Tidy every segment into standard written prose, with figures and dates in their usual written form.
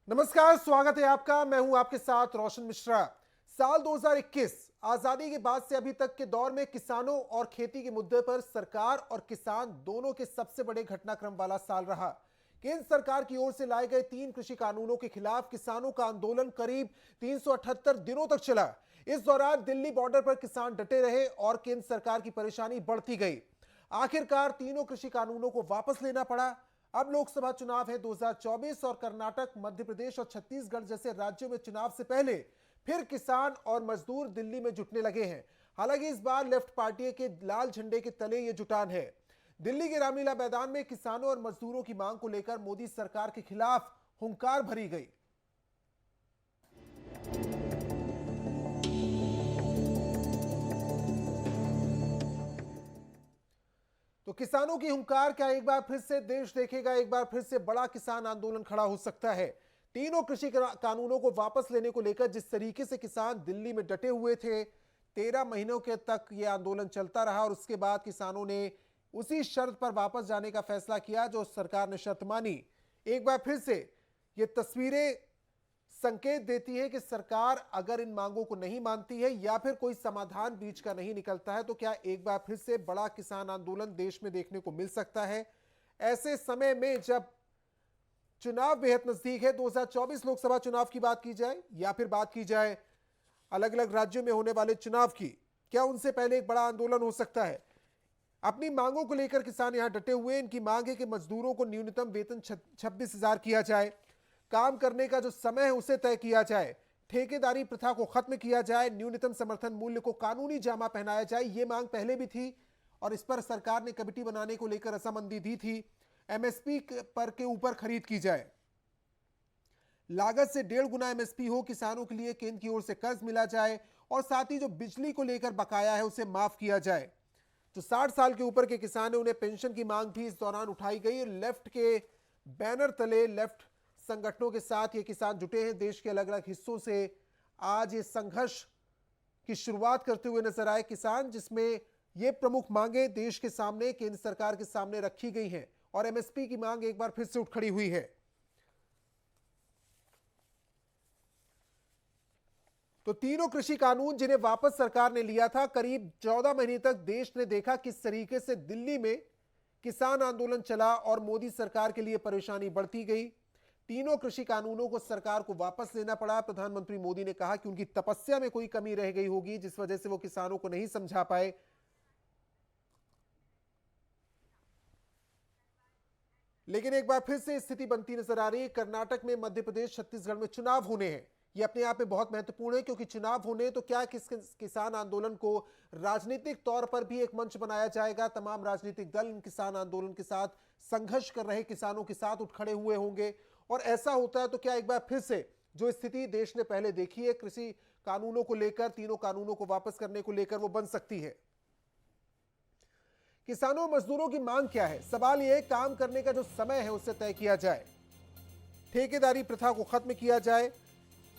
नमस्कार, स्वागत है आपका। मैं हूं आपके साथ रोशन मिश्रा। साल 2021 आजादी के बाद से अभी तक के दौर में किसानों और खेती के मुद्दे पर सरकार और किसान दोनों के सबसे बड़े घटनाक्रम वाला साल रहा। केंद्र सरकार की ओर से लाए गए 3 कृषि कानूनों के खिलाफ किसानों का आंदोलन करीब 378 दिनों तक चला। इस दौरान दिल्ली बॉर्डर पर किसान डटे रहे और केंद्र सरकार की परेशानी बढ़ती गई। आखिरकार तीनों कृषि कानूनों को वापस लेना पड़ा। अब लोकसभा चुनाव है 2024 और कर्नाटक, मध्य प्रदेश और छत्तीसगढ़ जैसे राज्यों में चुनाव से पहले फिर किसान और मजदूर दिल्ली में जुटने लगे हैं। हालांकि इस बार लेफ्ट पार्टी के लाल झंडे के तले ये जुटान है। दिल्ली के रामलीला मैदान में किसानों और मजदूरों की मांग को लेकर मोदी सरकार के खिलाफ हुंकार भरी गई। तो किसानों की हुंकार क्या एक बार फिर से देश देखेगा? एक बार फिर से बड़ा किसान आंदोलन खड़ा हो सकता है। तीनों कृषि कानूनों को वापस लेने को लेकर जिस तरीके से किसान दिल्ली में डटे हुए थे, 13 महीनों के तक यह आंदोलन चलता रहा और उसके बाद किसानों ने उसी शर्त पर वापस जाने का फैसला किया जो सरकार ने शर्त मानी। एक बार फिर से ये तस्वीरें संकेत देती है कि सरकार अगर इन मांगों को नहीं मानती है या फिर कोई समाधान बीच का नहीं निकलता है तो क्या एक बार फिर से बड़ा किसान आंदोलन देश में देखने को मिल सकता है। ऐसे समय में जब चुनाव बेहद नजदीक है, 2024 लोकसभा चुनाव की बात की जाए या फिर बात की जाए अलग अलग राज्यों में होने वाले चुनाव की, क्या उनसे पहले एक बड़ा आंदोलन हो सकता है? अपनी मांगों को लेकर किसान यहां डटे हुए। इनकी मांग है कि मजदूरों को न्यूनतम वेतन 26,000 किया जाए, काम करने का जो समय है उसे तय किया जाए, ठेकेदारी प्रथा को खत्म किया जाए, न्यूनतम समर्थन मूल्य को कानूनी जामा पहनाया जाए। ये मांग पहले भी थी और इस पर सरकार ने कमेटी बनाने को लेकर रजामंदी दी थी। एमएसपी पर के ऊपर खरीद की जाए, लागत से 1.5 गुना एमएसपी हो, किसानों के लिए केंद्र की ओर से कर्ज मिला जाए और साथ ही जो बिजली को लेकर बकाया है उसे माफ किया जाए। जो 60 साल के ऊपर के किसान है उन्हें पेंशन की मांग भी इस दौरान उठाई गई। लेफ्ट के बैनर तले लेफ्ट संगठनों के साथ ये किसान जुटे हैं। देश के अलग अलग हिस्सों से आज ये संघर्ष की शुरुआत करते हुए नजर आए किसान, जिसमें ये प्रमुख मांगें देश के सामने केंद्र सरकार के सामने रखी गई हैं और एमएसपी की मांग एक बार फिर से उठ खड़ी हुई है। तो तीनों कृषि कानून जिन्हें वापस सरकार ने लिया था, करीब 14 महीने तक देश ने देखा किस तरीके से दिल्ली में किसान आंदोलन चला और मोदी सरकार के लिए परेशानी बढ़ती गई। तीनों कृषि कानूनों को सरकार को वापस लेना पड़ा। प्रधानमंत्री मोदी ने कहा कि उनकी तपस्या में कोई कमी रह गई होगी जिस वजह से वो किसानों को नहीं समझा पाए। लेकिन एक बार फिर से स्थिति बनती नजर आ रही है। कर्नाटक में, मध्य प्रदेश, छत्तीसगढ़ में चुनाव होने हैं। ये अपने आप में बहुत महत्वपूर्ण है क्योंकि चुनाव होने तो क्या किसान आंदोलन को राजनीतिक तौर पर भी एक मंच बनाया जाएगा। तमाम राजनीतिक दल इन किसान आंदोलन के साथ संघर्ष कर रहे किसानों के साथ उठ खड़े हुए होंगे और ऐसा होता है तो क्या एक बार फिर से जो स्थिति देश ने पहले देखी है कृषि कानूनों को लेकर, तीनों कानूनों को वापस करने को लेकर, वो बन सकती है। किसानों और मजदूरों की मांग क्या है? सवाल यह है काम करने का जो समय है उसे तय किया जाए, ठेकेदारी प्रथा को खत्म किया जाए,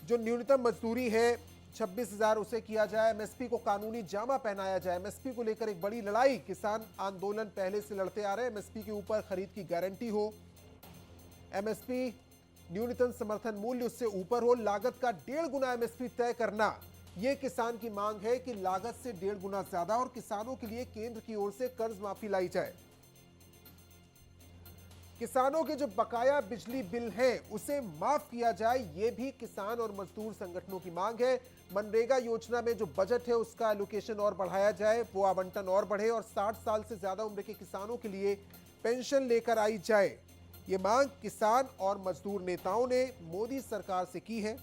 जो न्यूनतम मजदूरी है 26,000 उसे किया जाए, एमएसपी को कानूनी जामा पहनाया जाए। एमएसपी को लेकर एक बड़ी लड़ाई किसान आंदोलन पहले से लड़ते आ रहे हैं। एमएसपी के ऊपर खरीद की गारंटी हो, एमएसपी न्यूनतम समर्थन मूल्य उससे ऊपर हो, लागत का 1.5 गुना एमएसपी तय करना, यह किसान की मांग है कि लागत से 1.5 गुना ज्यादा और किसानों के लिए केंद्र की ओर से कर्ज माफी लाई जाए। किसानों के जो बकाया बिजली बिल है उसे माफ किया जाए, यह भी किसान और मजदूर संगठनों की मांग है। मनरेगा योजना में जो बजट है उसका एलोकेशन और बढ़ाया जाए, वो आवंटन और बढ़े और 60 साल से ज्यादा उम्र के किसानों के लिए पेंशन लेकर आई जाए। ये मांग किसान और मजदूर नेताओं ने मोदी सरकार से की है।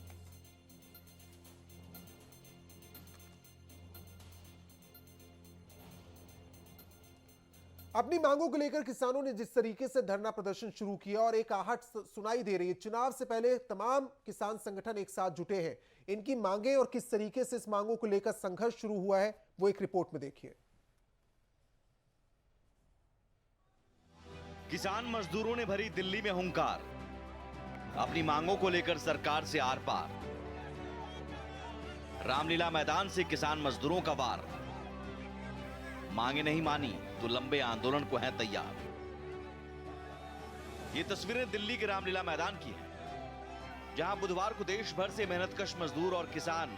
अपनी मांगों को लेकर किसानों ने जिस तरीके से धरना प्रदर्शन शुरू किया और एक आहट सुनाई दे रही है। चुनाव से पहले तमाम किसान संगठन एक साथ जुटे हैं। इनकी मांगें और किस तरीके से इस मांगों को लेकर संघर्ष शुरू हुआ है वो एक रिपोर्ट में देखिए। किसान मजदूरों ने भरी दिल्ली में हुंकार, अपनी मांगों को लेकर सरकार से आर पार। रामलीला मैदान से किसान मजदूरों का वार, मांगे नहीं मानी तो लंबे आंदोलन को हैं तैयार। ये तस्वीरें दिल्ली के रामलीला मैदान की हैं। जहां बुधवार को देश भर से मेहनतकश मजदूर और किसान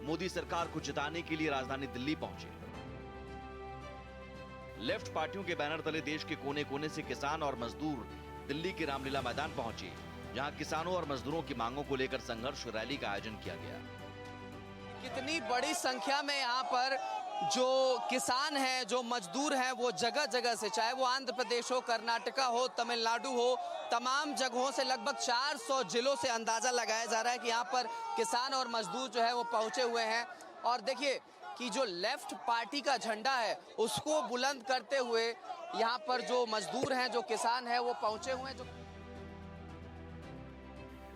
मोदी सरकार को जिताने के लिए राजधानी दिल्ली पहुंचे। लेफ्ट पार्टियों के बैनर तले देश के कोने कोने से किसान और मजदूर दिल्ली के रामलीला मैदान पहुंचे, जहां किसानों और मजदूरों की मांगों को लेकर संघर्ष रैली का आयोजन किया गया। कितनी बड़ी संख्या में यहाँ पर जो किसान हैं, जो मजदूर हैं, वो जगह जगह से, चाहे वो आंध्र प्रदेश हो, कर्नाटका हो, तमिलनाडु हो, तमाम जगहों से लगभग 400 जिलों से अंदाजा लगाया जा रहा है कि यहाँ पर किसान और मजदूर जो है वो पहुंचे हुए हैं। और देखिए कि जो लेफ्ट पार्टी का झंडा है उसको बुलंद करते हुए यहाँ पर जो मजदूर हैं, जो किसान हैं, वो पहुंचे हुए हैं।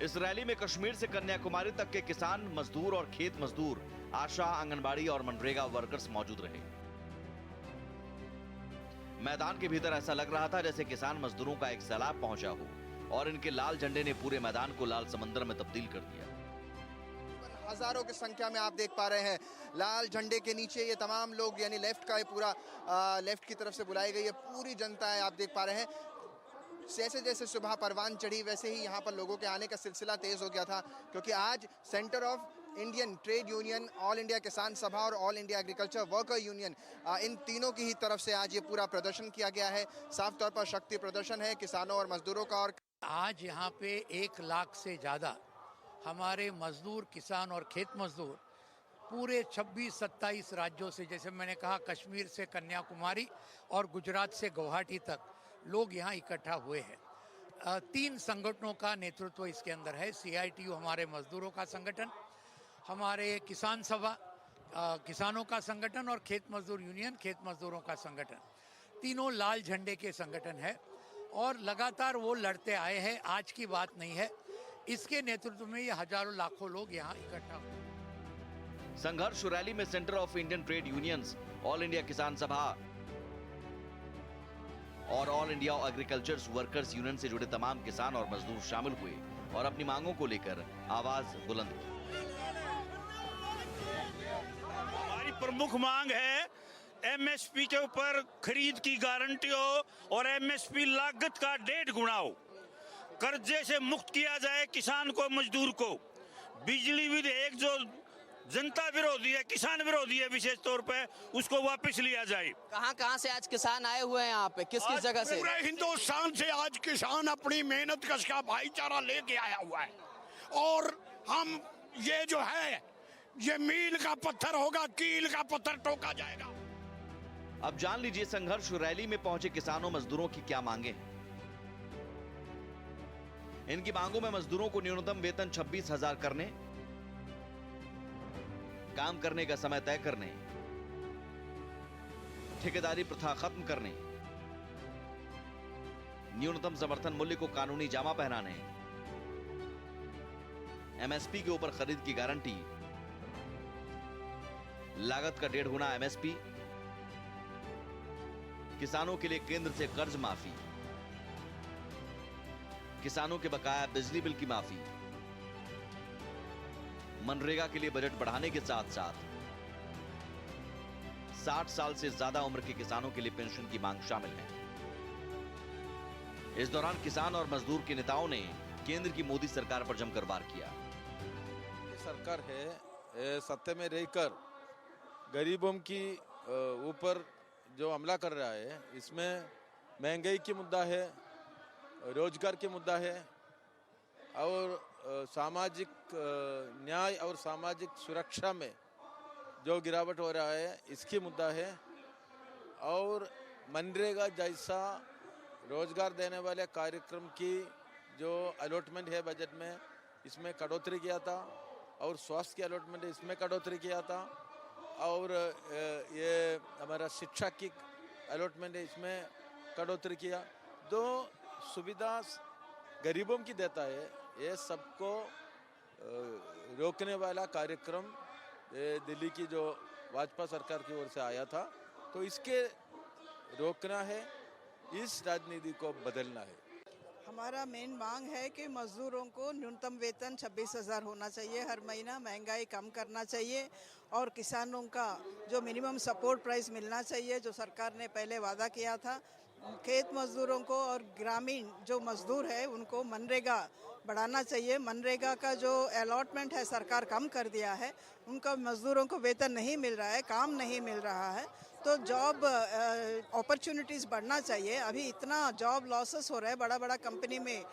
इस रैली में कश्मीर से कन्याकुमारी तक के किसान, मजदूर और खेत मजदूर, आशा, आंगनबाड़ी और मनरेगा वर्कर्स मौजूद रहे। मैदान के भीतर ऐसा लग रहा था जैसे किसान मजदूरों का एक सैलाब पहुंचा हो और इनके लाल झंडे ने पूरे मैदान को लाल समंदर में तब्दील कर दिया। हजारों की संख्या में आप देख पा रहे हैं लाल झंडे के नीचे ये तमाम लोग, यानी लेफ्ट का ये पूरा लेफ्ट की तरफ से बुलाई गई ये पूरी जनता है, आप देख पा रहे हैं। जैसे जैसे सुबह परवान चढ़ी वैसे ही यहाँ पर लोगों के आने का सिलसिला तेज हो गया था, क्योंकि आज centre of Indian trade union, all India Kisan Sabha और all India agriculture worker union, इन तीनों की ही तरफ से आज ये पूरा प्रदर्शन किया गया है। साफ तौर पर शक्ति प्रदर्शन है किसानों और मजदूरों का। और आज यहाँ पे 1 लाख से ज़्यादा हमारे मजदूर, किसान और खेत मजदूर पूरे 26-27 राज्यों से, जैसे मैंने कहा कश्मीर से कन्याकुमारी और गुजरात से गुवाहाटी तक लोग यहाँ इकट्ठा हुए हैं। 3 संगठनों का नेतृत्व इसके अंदर है। CITU हमारे मजदूरों का संगठन, हमारे किसान सभा किसानों का संगठन और खेत मजदूर यूनियन खेत मजदूरों का संगठन, तीनों लाल झंडे के संगठन है और लगातार वो लड़ते आए हैं। आज की बात नहीं है, इसके नेतृत्व में ये हजारों लाखों लोग यहाँ इकट्ठा हुए। संघर्ष रैली में centre of Indian trade unions, all India Kisan Sabha और all India agriculture workers union से जुड़े तमाम किसान और मजदूर शामिल हुए और अपनी मांगों को लेकर आवाज बुलंद की। हमारी प्रमुख मांग है MSP के ऊपर खरीद की गारंटी हो और MSP लागत का 1.5 गुना हो। कर्जे से मुक्त किया जाए किसान को, मजदूर को। बिजली विधेयक जो जनता विरोधी है, किसान विरोधी है विशेष तौर पे, उसको वापस लिया जाए। कहां से आज किसान आए हुए हैं यहाँ पे, किस जगह से? पूरे हिंदुस्तान से आज किसान अपनी मेहनत कश का भाईचारा लेके आया हुआ है और हम ये जो है ये मील का पत्थर होगा, कील का पत्थर ठोका जाएगा। अब जान लीजिए संघर्ष रैली में पहुंचे किसानों मजदूरों की क्या मांगे हैं। इनकी मांगों में मजदूरों को न्यूनतम वेतन 26,000 करने, काम करने का समय तय करने, ठेकेदारी प्रथा खत्म करने, न्यूनतम समर्थन मूल्य को कानूनी जामा पहनाने, MSP के ऊपर खरीद की गारंटी, लागत का 1.5 गुना MSP, किसानों के लिए केंद्र से कर्ज माफी, किसानों के बकाया बिजली बिल की माफी, मनरेगा के लिए बजट बढ़ाने के साथ साथ 60 साल से ज्यादा उम्र के किसानों के लिए पेंशन की मांग शामिल है। इस दौरान किसान और मजदूर के नेताओं ने केंद्र की मोदी सरकार पर जमकर वार किया। सरकार है सत्ता में रहकर गरीबों की ऊपर जो हमला कर रहा है, इसमें महंगाई की मुद्दा है, रोजगार के मुद्दा है और सामाजिक न्याय और सामाजिक सुरक्षा में जो गिरावट हो रहा है इसकी मुद्दा है और मनरेगा जैसा रोजगार देने वाले कार्यक्रम की जो अलॉटमेंट है बजट में, इसमें कटौती किया था और स्वास्थ्य की अलॉटमेंट इसमें कटौती किया था और ये हमारा शिक्षा की अलॉटमेंट है इसमें कटौती किया। दो सुविधा गरीबों की देता है, ये सबको रोकने वाला कार्यक्रम दिल्ली की जो भाजपा सरकार की ओर से आया था, तो इसके रोकना है, इस राजनीति को बदलना है। हमारा मेन मांग है कि मजदूरों को न्यूनतम वेतन 26,000 होना चाहिए हर महीना, महंगाई कम करना चाहिए और किसानों का जो मिनिमम सपोर्ट प्राइस मिलना चाहिए, जो सरकार ने पहले वादा किया था खेत मजदूरों को और ग्रामीण जो मजदूर है उनको मनरेगा बढ़ाना चाहिए। मनरेगा का जो अलॉटमेंट है सरकार कम कर दिया है, उनका मजदूरों को वेतन नहीं मिल रहा है, काम नहीं मिल रहा है, तो जॉब अपॉर्चुनिटीज़ बढ़ना चाहिए। अभी इतना जॉब लॉसेस हो रहा है, बड़ा बड़ा कंपनी में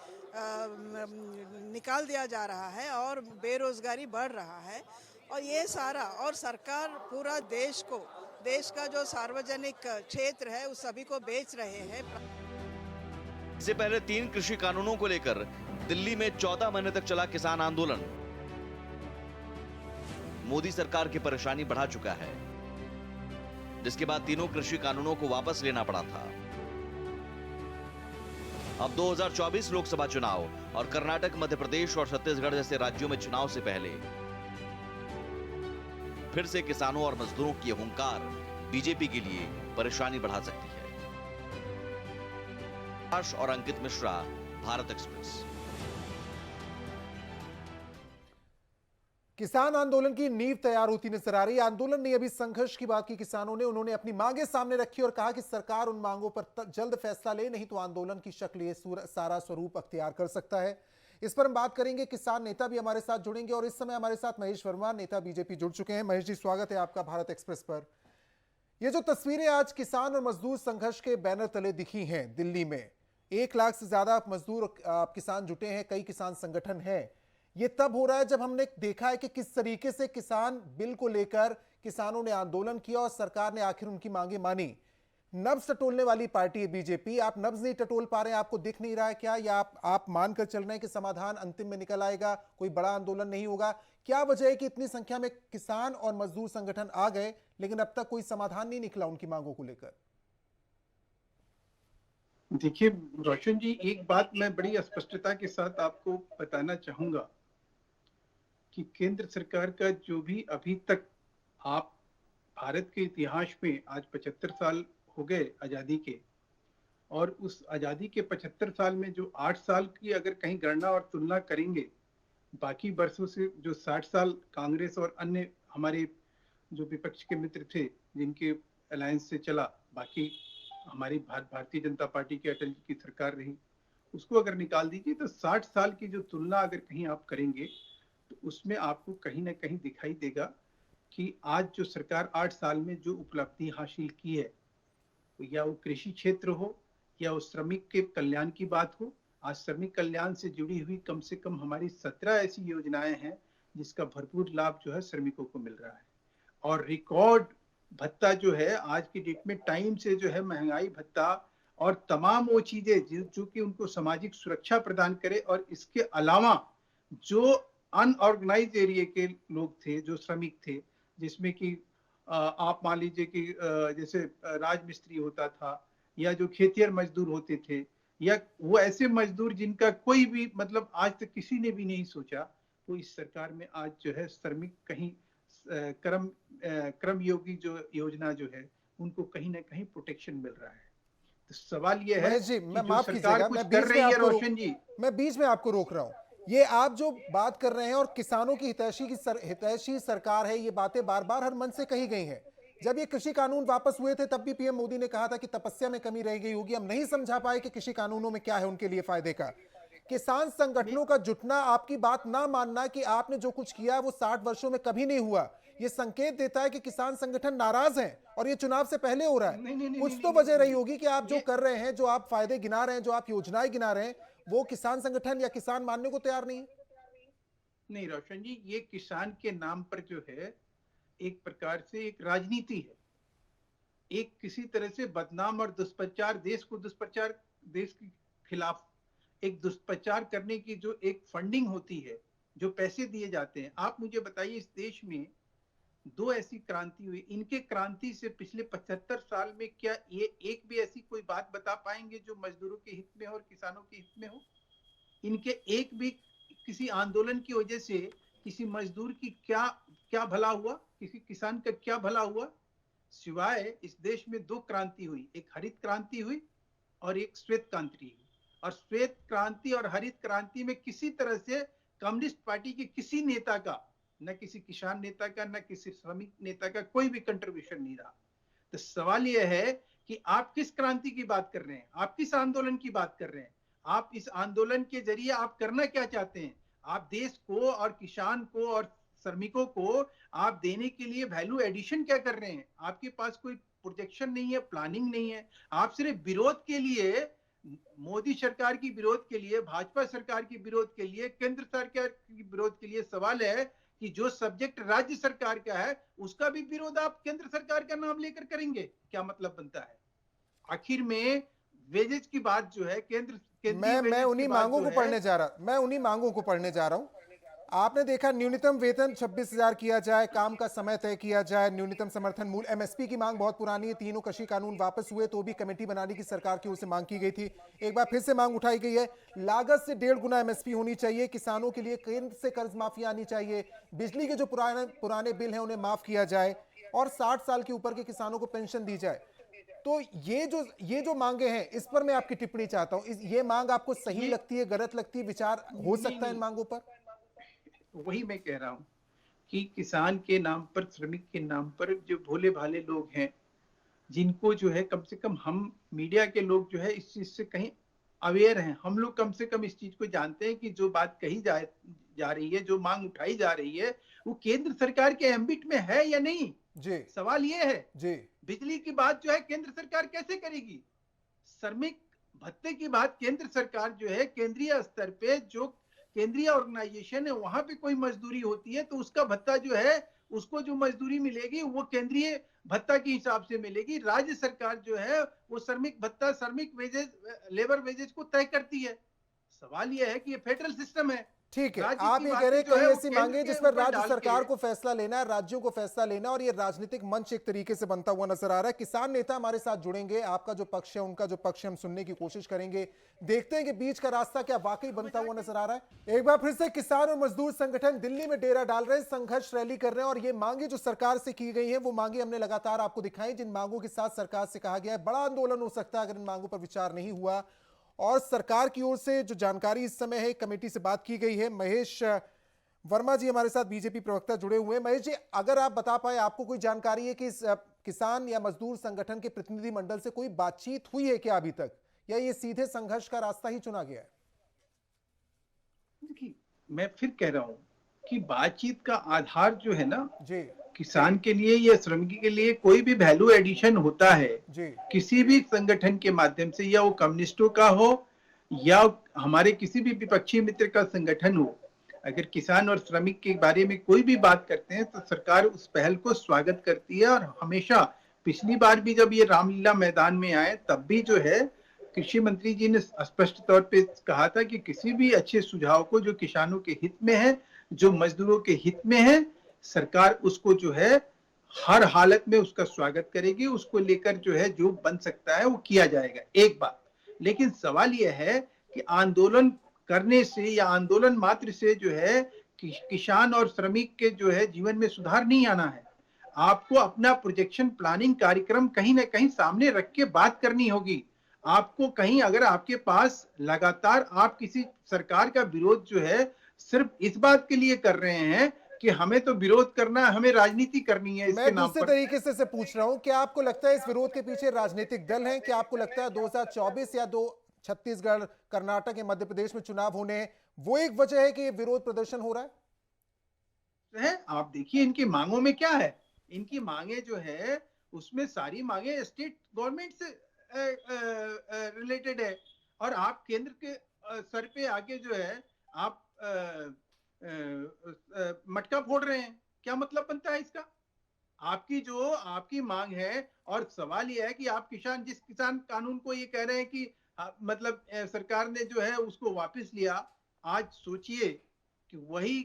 निकाल दिया जा रहा है और बेरोजगारी बढ़ रहा है। और ये सारा और सरकार पूरा देश का जो सार्वजनिक क्षेत्र है उस सभी को बेच रहे हैं। इससे पहले 3 कृषि कानूनों को लेकर दिल्ली में 14 महीने तक चला किसान आंदोलन मोदी सरकार की परेशानी बढ़ा चुका है, जिसके बाद तीनों कृषि कानूनों को वापस लेना पड़ा था। अब 2024 लोकसभा चुनाव और कर्नाटक, मध्य प्रदेश और छत्तीसगढ़ जैसे राज्यों में चुनाव से पहले फिर से किसानों और मजदूरों की हुंकार बीजेपी के लिए परेशानी बढ़ा सकती है। आकाश और अंकित मिश्रा, भारत एक्सप्रेस। किसान आंदोलन की नींव तैयार होती नजर आ रही है। आंदोलन ने अभी संघर्ष की बात की किसानों ने, उन्होंने अपनी मांगे सामने रखी और कहा कि सरकार उन मांगों पर जल्द फैसला ले, नहीं तो आंदोलन की शक्ल ये सारा स्वरूप अख्तियार कर सकता है। इस पर हम बात करेंगे, किसान नेता भी हमारे साथ जुड़ेंगे और इस समय हमारे साथ महेश वर्मा, नेता बीजेपी, जुड़ चुके हैं। महेश जी, स्वागत है आपका भारत एक्सप्रेस पर। ये जो तस्वीरें आज किसान और मजदूर संघर्ष के बैनर तले दिखी हैं दिल्ली में, 1 लाख से ज्यादा मजदूर किसान जुटे हैं, कई किसान संगठन हैं। ये तब हो रहा है जब हमने देखा है कि किस तरीके से किसान बिल को लेकर किसानों ने आंदोलन किया और सरकार ने आखिर उनकी मांगे मानी। नब्ज टटोलने वाली पार्टी है बीजेपी। आप नब्ज नहीं टटोल पा रहे हैं, आपको दिख नहीं रहा है क्या, या आप मानकर चल रहे हैं कि समाधान अंतिम में निकल आएगा, कोई बड़ा आंदोलन नहीं होगा? क्या वजह है कि इतनी संख्या में किसान और मजदूर संगठन आ गए लेकिन अब तक कोई समाधान नहीं निकला उनकी मांगों को लेकर? देखिए रोशन जी, एक बात मैं बड़ी स्पष्टता के साथ आपको बताना चाहूंगा कि केंद्र सरकार का जो भी अभी तक, आप भारत के इतिहास में आज 75 साल हो गए आज़ादी के, और उस आज़ादी के 75 साल में जो 8 साल की अगर कहीं गणना और तुलना करेंगे बाकी वर्षों से, जो 60 साल कांग्रेस और अन्य हमारे जो विपक्ष के मित्र थे जिनके अलायंस से चला, बाकी हमारी भारतीय जनता पार्टी के अटल जी की सरकार रही, उसको अगर निकाल दीजिए तो 60 साल की जो तुलना अगर कहीं आप करेंगे तो उसमें आपको कहीं ना कहीं दिखाई देगा कि आज जो सरकार 8 साल में जो उपलब्धि हासिल की है, या वो कृषि क्षेत्र हो या वो श्रमिक के कल्याण की बात हो। आज श्रमिक कल्याण से जुड़ी हुई कम से कम हमारी 17 ऐसी योजनाएं हैं जिसका भरपूर लाभ जो है श्रमिकों को मिल रहा है। और रिकॉर्ड भत्ता जो है आज की डेट में, टाइम से जो है महंगाई भत्ता और तमाम वो चीजें जो कि उनको सामाजिक सुरक्षा प्रदान करे। और इसके अलावा जो अनऑर्गेनाइज एरिया के लोग थे, जो श्रमिक थे, जिसमें कि आप मान लीजिए कि जैसे राजमिस्त्री होता था या जो खेतिहर मजदूर होते थे, या वो ऐसे मजदूर जिनका कोई भी मतलब आज तक किसी ने भी नहीं सोचा, वो इस सरकार में आज जो है श्रमिक कहीं कर्मयोगी जो योजना जो है उनको कहीं ना कहीं प्रोटेक्शन मिल रहा है। तो सवाल ये है जी, मैं कि माफ कीजिएगा, मैं कर रही है रोशन जी, मैं बीच में आपको रोक रहा हूं। ये आप जो बात कर रहे हैं और किसानों की हितैषी सरकार है, ये बातें बार बार हर मन से कही गई हैं। जब ये कृषि कानून वापस हुए थे तब भी पीएम मोदी ने कहा था कि तपस्या में कमी रह गई होगी, हम नहीं समझा पाए कि कृषि कानूनों में क्या है उनके लिए फायदे का। किसान संगठनों का जुटना, आपकी बात ना मानना कि आपने जो कुछ किया वो 60 वर्षों में कभी नहीं हुआ, ये संकेत देता है कि किसान संगठन नाराज हैं और ये चुनाव से पहले हो रहा है। कुछ तो वजह रही होगी कि आप जो कर रहे हैं, जो आप फायदे गिना रहे हैं, जो आप योजनाएं गिना रहे हैं, वो किसान संगठन या किसान मानने को तैयार नहीं है। नहीं रोशन जी, ये किसान के नाम पर जो है एक प्रकार से एक राजनीति है, एक किसी तरह से बदनाम और दुष्प्रचार, देश के खिलाफ एक दुष्प्रचार करने की जो एक फंडिंग होती है, जो पैसे दिए जाते हैं। आप मुझे बताइए, इस देश में 2 ऐसी क्रांति हुई, इनके क्रांति से पिछले 75 साल में क्या ये एक भी ऐसी कोई बात बता पाएंगे जो मजदूरों के हित में हो और किसानों के हित में हो? इनके एक भी किसी आंदोलन की वजह से किसी मजदूर की क्या भला हुआ, किसी किसान का क्या भला हुआ? सिवाय इस देश में 2 क्रांति हुई, एक हरित क्रांति हुई और एक श्वेत क्रांति हुई। और श्वेत क्रांति और हरित क्रांति में किसी तरह से कम्युनिस्ट पार्टी के किसी नेता का, न किसी किसान नेता का, न किसी श्रमिक नेता का कोई भी कंट्रीब्यूशन नहीं रहा। तो सवाल यह है कि आप किस क्रांति की बात कर रहे हैं, आप किस आंदोलन की बात कर रहे हैं, आप इस आंदोलन के जरिए आप करना क्या चाहते हैं। आप देश को और किसान को और श्रमिकों को आप देने के लिए वैल्यू एडिशन क्या कर रहे हैं। आपके पास कोई प्रोजेक्शन नहीं है, प्लानिंग नहीं है। आप सिर्फ विरोध के लिए, मोदी सरकार की विरोध के लिए, भाजपा सरकार की विरोध के लिए, केंद्र सरकार की विरोध के लिए सवाल है कि जो सब्जेक्ट राज्य सरकार का है उसका भी विरोध आप केंद्र सरकार का नाम लेकर करेंगे, क्या मतलब बनता है। आखिर में वेजेज की बात जो है मैं उन्हीं मांगों को पढ़ने जा रहा हूं। आपने देखा न्यूनतम वेतन 26,000 किया जाए, काम का समय तय किया जाए, न्यूनतम समर्थन मूल्य, एमएसपी की मांग बहुत पुरानी है। तीनों कृषि कानून वापस हुए तो भी कमेटी बनाने की सरकार की ओर से मांग की गई थी, एक बार फिर से मांग उठाई गई है। लागत से 1.5 गुना एमएसपी होनी चाहिए, किसानों के लिए केंद्र से कर्ज माफी आनी चाहिए, बिजली के जो पुराने बिल हैं उन्हें माफ किया जाए और 60 साल के ऊपर के किसानों को पेंशन दी जाए। तो ये जो मांगे हैं इस पर मैं आपकी टिप्पणी चाहता हूं। ये मांग आपको सही लगती है, गलत लगती है, विचार हो सकता है इन मांगों पर? वही मैं कह रहा हूं कि किसान के नाम पर, श्रमिक के नाम पर जो भोले भाले लोग हैं, जिनको जो है कम से कम हम मीडिया के लोग जो है इस चीज से कहीं अवेयर हैं, हम लोग कम से कम इस चीज को जानते हैं कि जो बात कही जा रही है, जो मांग उठाई जा रही है, वो केंद्र सरकार के एम्बिट में है या नहीं। जी सवाल ये है जी। बिजली की बात जो है केंद्र सरकार कैसे करेगी। श्रमिक भत्ते की बात केंद्र सरकार जो है, केंद्रीय स्तर पे जो केंद्रीय ऑर्गेनाइजेशन है वहां पे कोई मजदूरी होती है तो उसका भत्ता जो है, उसको जो मजदूरी मिलेगी वो केंद्रीय भत्ता के हिसाब से मिलेगी। राज्य सरकार जो है वो श्रमिक भत्ता, श्रमिक वेजेस, लेबर वेजेस को तय करती है। सवाल यह है कि ये फेडरल सिस्टम है। ठीक है, आप ये कह रहे हैं कई ऐसी मांगे जिस पर राज्य सरकार को फैसला लेना है, राज्यों को फैसला लेना, और ये राजनीतिक मंच एक तरीके से बनता हुआ नजर आ रहा है। किसान नेता हमारे साथ जुड़ेंगे, आपका जो पक्ष है उनका जो पक्ष है हम सुनने की कोशिश करेंगे, देखते हैं कि बीच का रास्ता क्या वाकई बनता हुआ नजर आ रहा है। एक बार फिर से किसान और मजदूर संगठन दिल्ली में डेरा डाल रहे हैं, संघर्ष रैली कर रहे हैं, और ये मांगे जो सरकार से की गई है वो मांगे हमने लगातार आपको दिखाई, जिन मांगों के साथ सरकार से कहा गया है बड़ा आंदोलन हो सकता है अगर इन मांगों पर विचार नहीं हुआ। और सरकार की ओर से जो जानकारी इस समय है, कमेटी से बात की गई है। महेश वर्मा जी हमारे साथ बीजेपी प्रवक्ता जुड़े हुए हैं। महेश जी, अगर आप बता पाए, आपको कोई जानकारी है कि इस किसान या मजदूर संगठन के प्रतिनिधि मंडल से कोई बातचीत हुई है क्या अभी तक, या ये सीधे संघर्ष का रास्ता ही चुना गया है? देखिए, मैं फिर कह रहा हूं कि बातचीत का आधार जो है ना जी, किसान के लिए या श्रमिक के लिए कोई भी वैल्यू एडिशन होता है जी, किसी भी संगठन के माध्यम से, या वो कम्युनिस्टों का हो या हमारे किसी भी विपक्षी मित्र का संगठन हो, अगर किसान और श्रमिक के बारे में कोई भी बात करते हैं तो सरकार उस पहल को स्वागत करती है। और हमेशा, पिछली बार भी जब ये रामलीला मैदान में आए तब भी जो है कृषि मंत्री जी ने स्पष्ट तौर पे कहा था कि किसी भी अच्छे सुझाव को जो किसानों के हित में है, जो मजदूरों के हित में है, सरकार उसको जो है हर हालत में उसका स्वागत करेगी, उसको लेकर जो है जो बन सकता है वो किया जाएगा। एक बात, लेकिन सवाल यह है कि आंदोलन करने से या आंदोलन मात्र से जो है किसान और श्रमिक के जो है जीवन में सुधार नहीं आना है। आपको अपना प्रोजेक्शन प्लानिंग कार्यक्रम कहीं ना कहीं सामने रख के बात करनी होगी। आपको कहीं, अगर आपके पास लगातार आप किसी सरकार का विरोध जो है सिर्फ इस बात के लिए कर रहे हैं कि हमें तो विरोध करना है, हमें राजनीति करनी है, मैं दूसरे तरीके से पूछ रहा हूं, क्या आपको लगता है इस विरोध के पीछे राजनीतिक दल हैं? क्या आपको लगता है 2024 या छत्तीसगढ़, कर्नाटक या मध्य प्रदेश में चुनाव होने, वो एक वजह है कि ये विरोध प्रदर्शन हो रहा है? आप देखिए इनकी मांगों में क्या है। इनकी मांगे जो है उसमें सारी मांगे स्टेट गवर्नमेंट से रिलेटेड है, और आप केंद्र के सर पे आके जो है आप मटका फोड़ रहे हैं। क्या मतलब बनता है इसका? आपकी मांग है, और सवाल यह है कि आप जिस किसान कानून को ये कह रहे हैं कि मतलब सरकार ने जो है उसको वापस लिया। आज सोचिए कि वही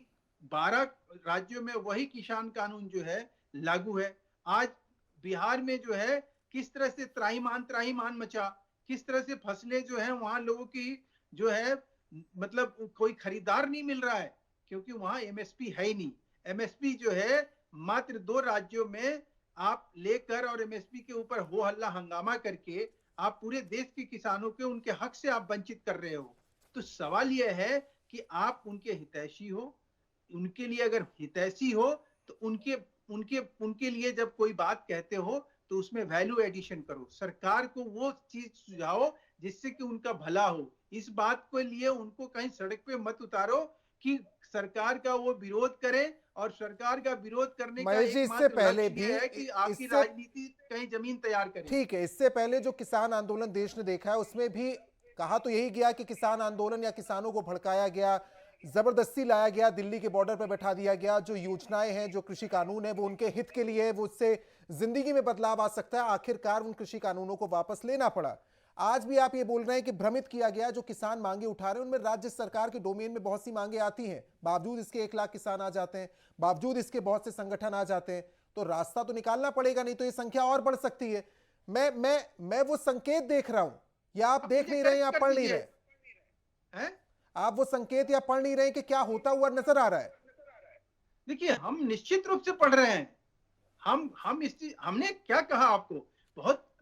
12 राज्यों में वही किसान कानून जो है लागू है। आज बिहार में जो है किस तरह से त्राहिमाम मचा, किस तरह से फसलें जो है वहां लोगों की जो है मतलब कोई खरीदार नहीं मिल रहा है, क्योंकि वहां एमएसपी है ही नहीं। एमएसपी जो है मात्र 2 राज्यों में आप लेकर और एमएसपी के ऊपर हो हल्ला हंगामा करके आप पूरे देश के किसानों के उनके हक से आप वंचित कर रहे हो। तो सवाल यह है कि आप उनके हितैषी हो, उनके लिए अगर हितैषी हो तो उनके लिए जब कोई बात कहते हो तो उसमें वैल्यू एडिशन करो, सरकार को वो चीज सुझाओ जिससे कि उनका भला हो। इस बात को लिए उनको कहीं सड़क पे मत उतारो कि सरकार का वो विरोध करें, और सरकार का विरोध करने का महेश जी, इससे एकमात्र पहले लक्ष्य भी ये है कि आपकी इससे राजनीति कहीं जमीन तैयार करे। ठीक है, इससे पहले जो किसान आंदोलन देश ने देखा है उसमें भी कहा तो यही गया कि किसान आंदोलन या किसानों को भड़काया गया, जबरदस्ती लाया गया, दिल्ली के बॉर्डर पर बैठा दिया गया। जो योजनाएं हैं, जो कृषि कानून है, वो उनके हित के लिए है, वो उससे जिंदगी में बदलाव आ सकता है। आखिरकार उन कृषि कानूनों को वापस लेना पड़ा। आज भी आप ये बोल रहे हैं कि भ्रमित किया गया। जो किसान मांगे उठा रहे हैं उनमें राज्य सरकार के डोमेन में बहुत सी मांगे आती हैं, बावजूद इसके 1 लाख किसान आ जाते हैं, बावजूद इसके बहुत से संगठन आ जाते हैं। तो रास्ता तो निकालना पड़ेगा, नहीं तो ये संख्या और बढ़ सकती है। मैं वो संकेत देख रहा हूं, या आप देख नहीं रहे, या पढ़ नहीं रहे? आप वो संकेत या पढ़ नहीं रहे कि क्या होता हुआ नजर आ रहा है? देखिए, हम निश्चित रूप से पढ़ रहे हैं। हम इस चीज, हमने क्या कहा आपको,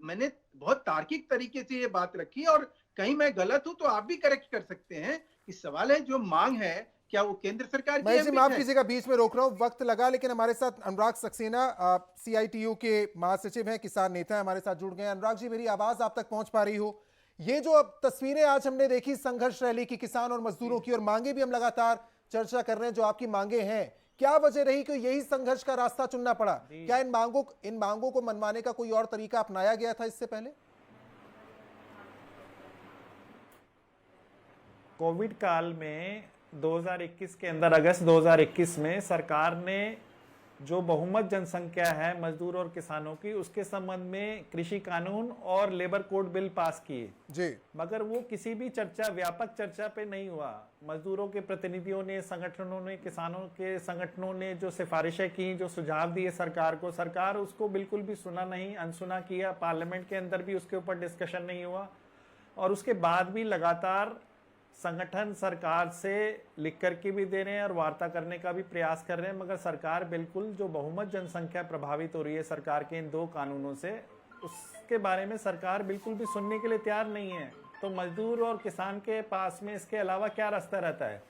मैंने बहुत तार्किक तरीके से ये बात रखी, और कहीं मैं गलत हूं तो आप भी करेक्ट कर सकते हैं। कि सवाल है जो मांग है, क्या वो केंद्र सरकार की मैं जी माफ है? कीजिएगा, बीच में रोक रहा हूं, वक्त लगा। लेकिन हमारे साथ अनुराग सक्सेना, CITU के महासचिव हैं, किसान नेता हैं, हमारे साथ जुड़ गए हैं। अनुराग जी, मेरी आवाज आप तक पहुंच पा रही हो? ये जो अब तस्वीरें आज हमने देखी संघर्ष रैली की, किसान और मजदूरों की, और मांगे भी हम लगातार चर्चा कर रहे हैं, जो आपकी मांगे हैं, क्या वजह रही कि यही संघर्ष का रास्ता चुनना पड़ा? क्या इन मांगों को मनवाने का कोई और तरीका अपनाया गया था इससे पहले? कोविड काल में 2021 के अंदर, अगस्त 2021 में सरकार ने जो बहुमत जनसंख्या है मजदूर और किसानों की, उसके संबंध में कृषि कानून और लेबर कोड बिल पास किए जी, मगर वो किसी भी व्यापक चर्चा पे नहीं हुआ। मजदूरों के प्रतिनिधियों ने, संगठनों ने, किसानों के संगठनों ने जो सिफारिशें की, जो सुझाव दिए सरकार को, सरकार उसको बिल्कुल भी सुना नहीं, अनसुना किया। पार्लियामेंट के अंदर भी उसके ऊपर डिस्कशन नहीं हुआ, और उसके बाद भी लगातार संगठन सरकार से लिख करके भी दे रहे हैं और वार्ता करने का भी प्रयास कर रहे हैं, मगर सरकार बिल्कुल, जो बहुमत जनसंख्या प्रभावित हो रही है सरकार के इन 2 कानूनों से, उसके बारे में सरकार बिल्कुल भी सुनने के लिए तैयार नहीं है। तो मजदूर और किसान के पास में इसके अलावा क्या रास्ता रहता है?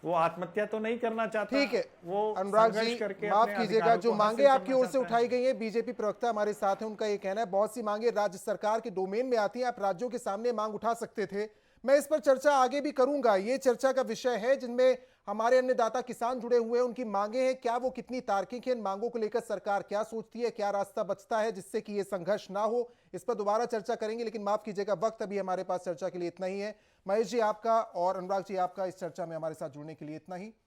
वो आत्महत्या तो नहीं करना चाहता। ठीक है, वो अनुराग जी माफ कीजिएगा, जो मांगे आपकी ओर से उठाई गई है, बीजेपी प्रवक्ता हमारे साथ हैं, उनका ये कहना है बहुत सी मांगे राज्य सरकार के डोमेन में आती हैं, आप राज्यों के सामने मांग उठा सकते थे। मैं इस पर चर्चा आगे भी करूंगा, ये चर्चा का विषय है जिनमें हमारे अन्नदाता किसान जुड़े हुए हैं, उनकी मांगे हैं, क्या वो कितनी तार्किक है, इन मांगों को लेकर सरकार क्या सोचती है, क्या रास्ता बचता है जिससे कि ये संघर्ष ना हो, इस पर दोबारा चर्चा करेंगे। लेकिन माफ कीजिएगा, वक्त अभी हमारे पास चर्चा के लिए इतना ही है। महेश जी आपका और अनुराग जी आपका इस चर्चा में हमारे साथ जुड़ने के लिए इतना ही।